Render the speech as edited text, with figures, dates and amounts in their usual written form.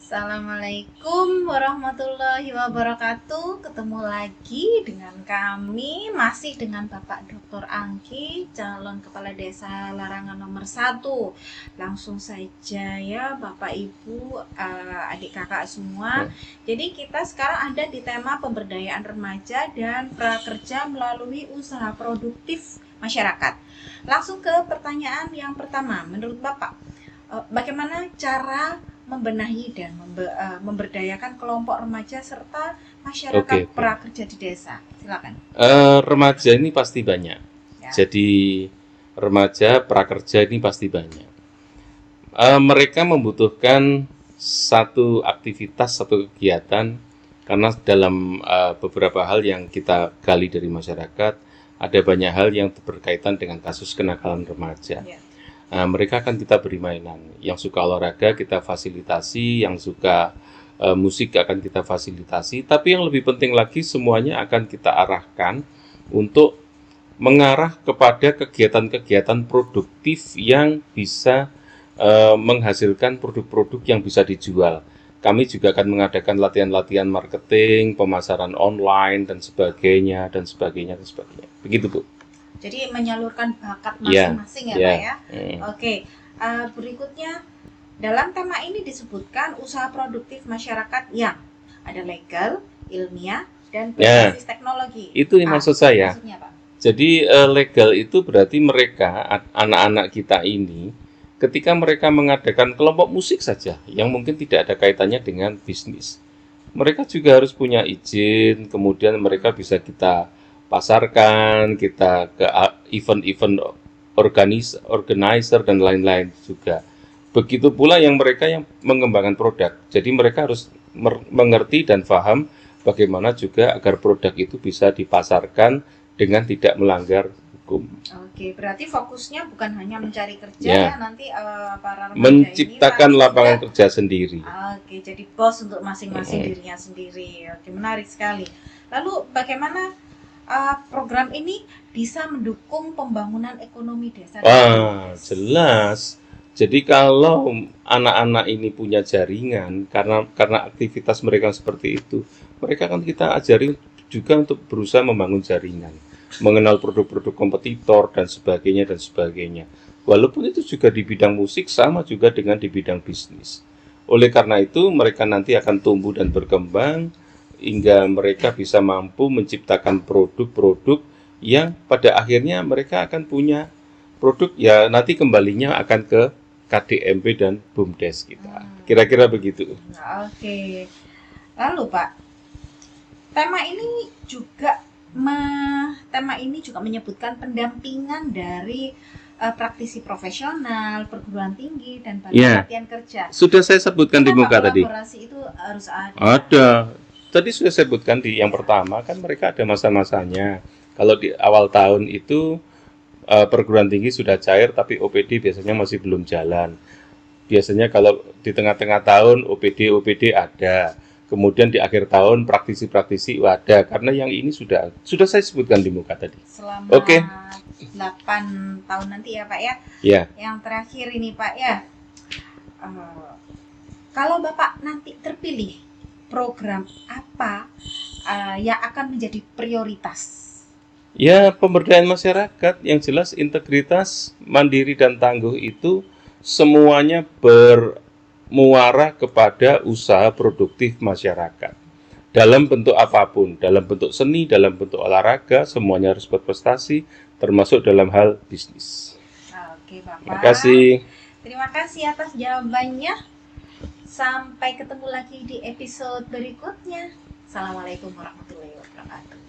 Assalamualaikum warahmatullahi wabarakatuh. Ketemu lagi dengan kami, masih dengan Bapak Dr. Angki, calon kepala desa Larangan nomor 1. Langsung saja ya Bapak Ibu, adik kakak semua. Jadi kita sekarang ada di tema pemberdayaan remaja dan prakerja melalui usaha produktif masyarakat. Langsung ke pertanyaan yang pertama, menurut Bapak, bagaimana cara membenahi dan memberdayakan kelompok remaja serta masyarakat prakerja di desa? Silakan. Remaja ini pasti banyak. Ya. Jadi remaja prakerja ini pasti banyak. Mereka membutuhkan satu aktivitas, satu kegiatan, karena dalam beberapa hal yang kita gali dari masyarakat, ada banyak hal yang berkaitan dengan kasus kenakalan remaja. Ya. Mereka akan kita beri mainan. Yang suka olahraga kita fasilitasi, yang suka musik akan kita fasilitasi. Tapi yang lebih penting lagi, semuanya akan kita arahkan untuk mengarah kepada kegiatan-kegiatan produktif yang bisa menghasilkan produk-produk yang bisa dijual. Kami juga akan mengadakan latihan-latihan marketing, pemasaran online, dan sebagainya, dan sebagainya, dan sebagainya. Begitu, Bu. Jadi menyalurkan bakat masing-masing ya Pak ya. Oke, berikutnya dalam tema ini disebutkan usaha produktif masyarakat yang ada legal, ilmiah, dan berbasis teknologi. Itu yang maksud saya. Maksudnya, Pak? Jadi legal itu berarti mereka, anak-anak kita ini, ketika mereka mengadakan kelompok musik saja, yang mungkin tidak ada kaitannya dengan bisnis, mereka juga harus punya izin, kemudian mereka bisa kita pasarkan, kita ke event-event organizer dan lain-lain juga. Begitu pula yang mereka yang mengembangkan produk. Jadi mereka harus mengerti dan paham bagaimana juga agar produk itu bisa dipasarkan dengan tidak melanggar hukum. Oke, berarti fokusnya bukan hanya mencari kerja ya nanti para remaja menciptakan ini, lapangan kerja sendiri. Oke, jadi bos untuk masing-masing dirinya sendiri. Oke, menarik sekali. Lalu bagaimana program ini bisa mendukung pembangunan ekonomi desa? Jelas. Jadi kalau anak-anak ini punya jaringan, karena aktivitas mereka seperti itu, mereka kan kita ajari juga untuk berusaha membangun jaringan, mengenal produk-produk kompetitor dan sebagainya dan sebagainya. Walaupun itu juga di bidang musik, sama juga dengan di bidang bisnis. Oleh karena itu mereka nanti akan tumbuh dan berkembang hingga mereka bisa mampu menciptakan produk-produk yang pada akhirnya mereka akan punya produk, ya nanti kembalinya akan ke KDMP dan BUMDes kita. Kira-kira begitu. Oke. Lalu Pak, tema ini juga menyebutkan pendampingan dari praktisi profesional, perguruan tinggi, dan badan latihan kerja. Sudah saya sebutkan di muka tadi. Kolaborasi itu harus ada. Ada. Tadi sudah saya sebutkan di yang pertama, kan mereka ada masa-masanya. Kalau di awal tahun itu perguruan tinggi sudah cair, tapi OPD biasanya masih belum jalan. Biasanya kalau di tengah-tengah tahun OPD ada. Kemudian di akhir tahun praktisi-praktisi ada. Karena yang ini sudah saya sebutkan di muka tadi. Selama 8 tahun nanti ya Pak ya. Ya. Yang terakhir ini Pak ya. Kalau Bapak nanti terpilih, program apa yang akan menjadi prioritas? Ya, pemberdayaan masyarakat, yang jelas integritas, mandiri, dan tangguh itu semuanya bermuara kepada usaha produktif masyarakat. Dalam bentuk apapun, dalam bentuk seni, dalam bentuk olahraga, semuanya harus berprestasi, termasuk dalam hal bisnis. Oke, Bapak. Terima kasih. Terima kasih atas jawabannya. Sampai ketemu lagi di episode berikutnya. Assalamualaikum warahmatullahi wabarakatuh.